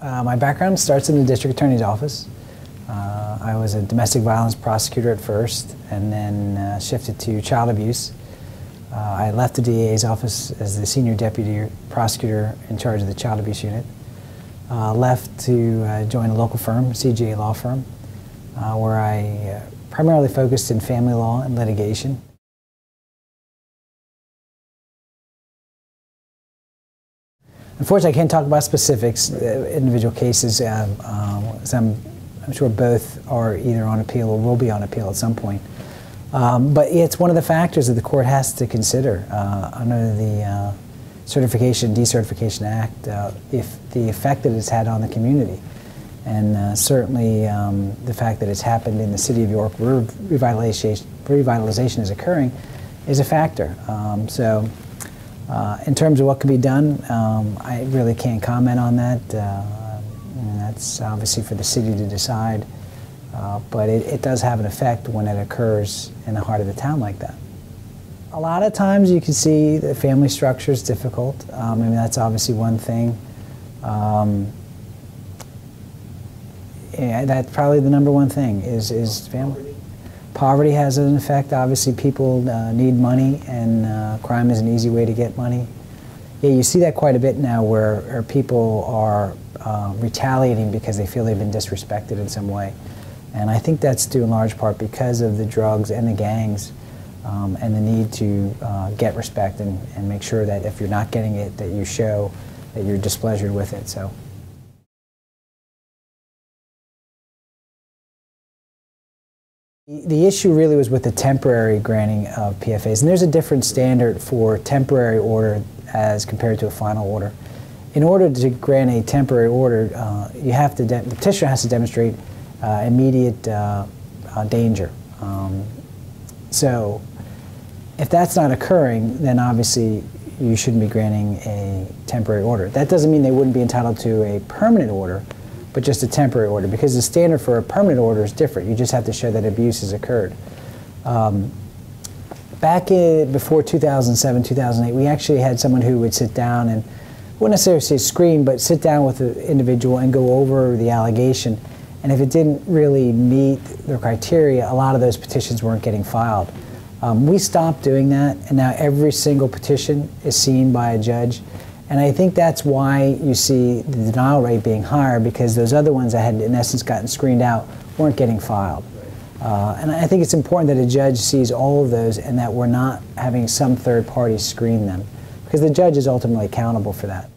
My background starts in the district attorney's office. I was a domestic violence prosecutor at first and then shifted to child abuse. I left the DA's office as the senior deputy prosecutor in charge of the child abuse unit. Left to join a local firm, CGA law firm, where I primarily focused in family law and litigation. Unfortunately, I can't talk about specifics, individual cases, as I'm sure both are either on appeal or will be on appeal at some point. But it's one of the factors that the court has to consider under the Certification Decertification Act, if the effect that it's had on the community. And certainly the fact that it's happened in the city of York where revitalization is occurring is a factor. In terms of what can be done, I really can't comment on that. And that's obviously for the city to decide. But it does have an effect when it occurs in the heart of the town like that. A lot of times you can see the family structure is difficult. I mean, that's obviously one thing. Yeah, that's probably the number one thing is family. Poverty has an effect. Obviously, people need money, and crime is an easy way to get money. Yeah, you see that quite a bit now, where people are retaliating because they feel they've been disrespected in some way. And I think that's due in large part because of the drugs and the gangs and the need to get respect and make sure that if you're not getting it, that you show that you're displeasured with it. So. The issue really was with the temporary granting of PFAs, and there's a different standard for temporary order as compared to a final order. In order to grant a temporary order, the petitioner has to demonstrate immediate danger. So if that's not occurring, then obviously you shouldn't be granting a temporary order. That doesn't mean they wouldn't be entitled to a permanent order, but just a temporary order, because the standard for a permanent order is different. You just have to show that abuse has occurred. Before 2007, 2008, we actually had someone who would sit down and, I wouldn't necessarily say screen, but sit down with the individual and go over the allegation. And if it didn't really meet the criteria, a lot of those petitions weren't getting filed. We stopped doing that, and now every single petition is seen by a judge. And I think that's why you see the denial rate being higher, because those other ones that had, in essence, gotten screened out weren't getting filed. And I think it's important that a judge sees all of those and that we're not having some third party screen them, because the judge is ultimately accountable for that.